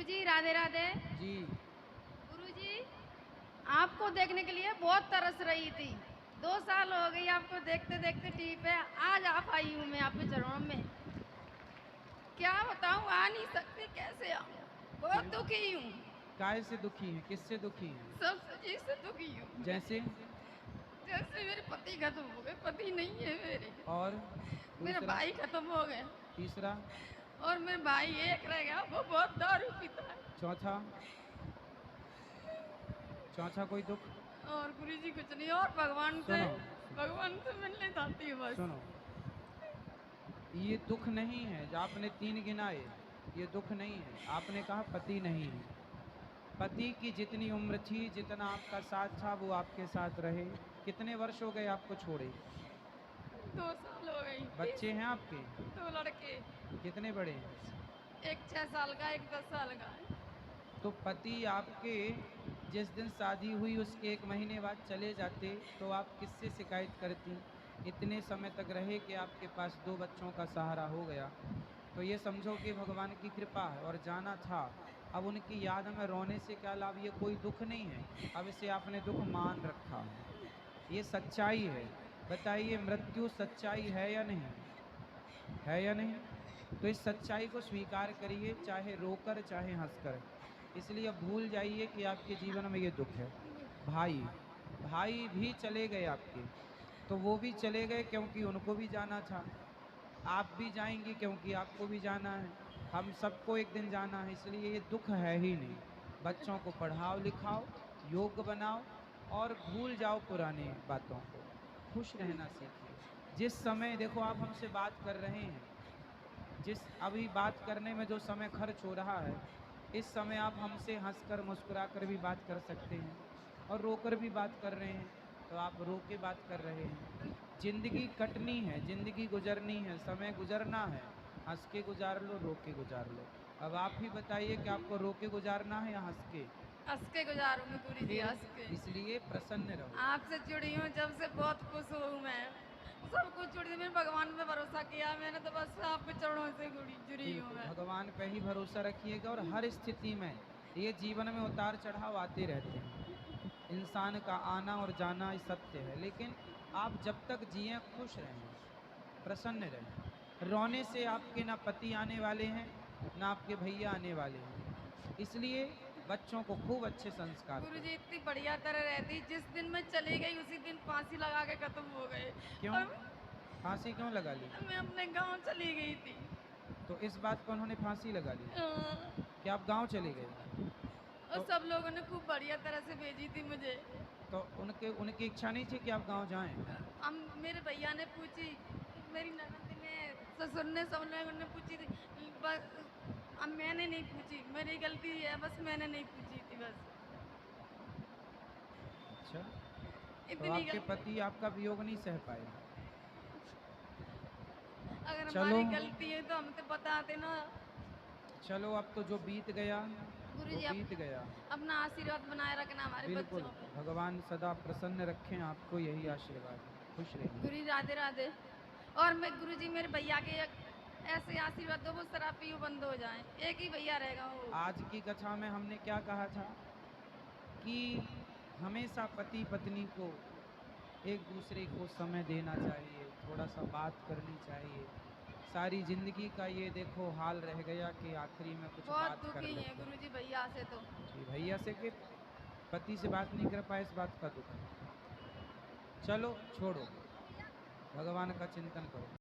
गुरुजी राधे राधे। जी। गुरुजी आपको देखने के लिए बहुत तरस रही थी। 2 साल हो गई आपको देखते देखते टीवी पे। आज आप आई हूँ मैं आपके चरणों में। क्या बताऊँ, आ नहीं सकती, कैसे आऊँ? बहुत दुखी हूँ। काय से दुखी हैं? किससे दुखी हैं? सब चीज से दुखी हूँ। जैसे? जैसे मेरे पति खत्म हो गए, पति नहीं है मेरे। और मेरा दूसरा? भाई खत्म हो गया। तीसरा? और मेरा भाई एक रह गया, वो बहुत दारू पीता है। चौथा? चौथा कोई दुख? और गुरुजी कुछ नहीं, और भगवान सुनो से मिलने चाहती हूँ बस। सुनो, ये दुख नहीं है जो आपने 3 गिनाए, ये दुख नहीं है। आपने कहा पति नहीं है। पति की जितनी उम्र थी, जितना आपका साथ था, वो आपके साथ रहे। कितने वर्ष हो गए आपको छोड़े? 2 साल हो गई। बच्चे हैं आपके? 2 लड़के। कितने बड़े हैं? एक 6 साल का, एक 10 साल का है। तो पति आपके जिस दिन शादी हुई उसके 1 महीने बाद चले जाते तो आप किससे शिकायत करती? इतने समय तक रहे कि आपके पास 2 बच्चों का सहारा हो गया। तो ये समझो कि भगवान की कृपा है। और जाना था, अब उनकी याद में रोने से क्या लाभ? ये कोई दुख नहीं है। अब इसे आपने दुख मान रखा है, ये सच्चाई है। बताइए, मृत्यु सच्चाई है या नहीं? है या नहीं? तो इस सच्चाई को स्वीकार करिए, चाहे रोकर चाहे हंसकर। इसलिए अब भूल जाइए कि आपके जीवन में ये दुख है। भाई भाई भी चले गए आपके, तो वो भी चले गए क्योंकि उनको भी जाना था। आप भी जाएंगी क्योंकि आपको भी जाना है। हम सबको एक दिन जाना है, इसलिए ये दुख है ही नहीं। बच्चों को पढ़ाओ लिखाओ, योग्य बनाओ और भूल जाओ पुरानी बातों को। खुश रहना सीखिए। जिस समय देखो आप हमसे बात कर रहे हैं, जिस अभी बात करने में जो समय खर्च हो रहा है, इस समय आप हमसे हंसकर मुस्कुराकर भी बात कर सकते हैं और रोकर भी बात कर रहे हैं। तो आप रो के बात कर रहे हैं। जिंदगी कटनी है, जिंदगी गुजरनी है, समय गुजरना है। हंस के गुजार लो, रो के गुजार लो। अब आप ही बताइए कि आपको रो के गुजारना है या हंस के? हंस के गुजारूंगी गुरुजी, फिर हंस के। इसलिए प्रसन्न रहो। आपसे जुड़ी हूँ जब से, बहुत खुश हूँ मैं। सब कुछ जुड़ी, मैंने भगवान पे भरोसा किया मैंने, तो बस आपके चरणों से जुड़ी हूँ बिल्कुल मैं। भगवान पे ही भरोसा रखिएगा। और हर स्थिति में, ये जीवन में उतार चढ़ाव आते रहते हैं, इंसान का आना और जाना सत्य है। लेकिन आप जब तक जिए खुश रहें, प्रसन्न रहें। रोने से आपके ना पति आने वाले हैं, ना आपके भैया आने वाले हैं। इसलिए बच्चों को खूब अच्छे संस्कार दो। गुरुजी इतनी बढ़िया तरह रहती, जिस दिन मैं चली गई उसी दिन फांसी लगा के खत्म हो गए। क्यों? और फांसी क्यों लगा ली? मैं अपने गांव चली गई थी। तो इस बात पर उन्होंने फांसी लगा ली हाँ। कि आप गांव चले गए? और तो सब लोगों ने खूब बढ़िया तरह से भेजी थी मुझे। तो उनकी इच्छा नहीं थी कि आप गांव जाएं? हम, मेरे भैया ने पूछी, मेरी ननद ने, ससुर ने, सब लोगों ने पूछी थी, बस अब मैंने नहीं पूछी। मेरी गलती है, बस मैंने नहीं पूछी थी बस। अच्छा, तो इतनी आपके गलती, पति आपका वियोग नहीं सह पाए? अगर चलो हमारी गलती है तो हम तो बताते ना। चलो, अब तो जो बीत गया वो गुरुजी बीत गया। अपना आशीर्वाद बनाए रखना हमारे बिल्कुल, बच्चों पे। भगवान सदा प्रसन्न रखें आपको, यही आशीर्वाद है। खुश रहिए। गुरु राधे राधे। और मैं गुरुजी मेरे भैया के ऐसे आशीर्वाद दो, वो शराब पी बंद हो जाए। एक ही भैया रहेगा वो। आज की कथा में हमने क्या कहा था कि हमेशा पति पत्नी को एक दूसरे को समय देना चाहिए, थोड़ा सा बात करनी चाहिए। सारी जिंदगी का ये देखो हाल रह गया कि आखिरी में कुछ बहुत बात कर दुखी है लेते हैं। गुरुजी भैया से तो। जी, भैया से कि पति से बात नहीं कर पाए, इस बात का दुख है। चलो छोड़ो, भगवान का चिंतन करो।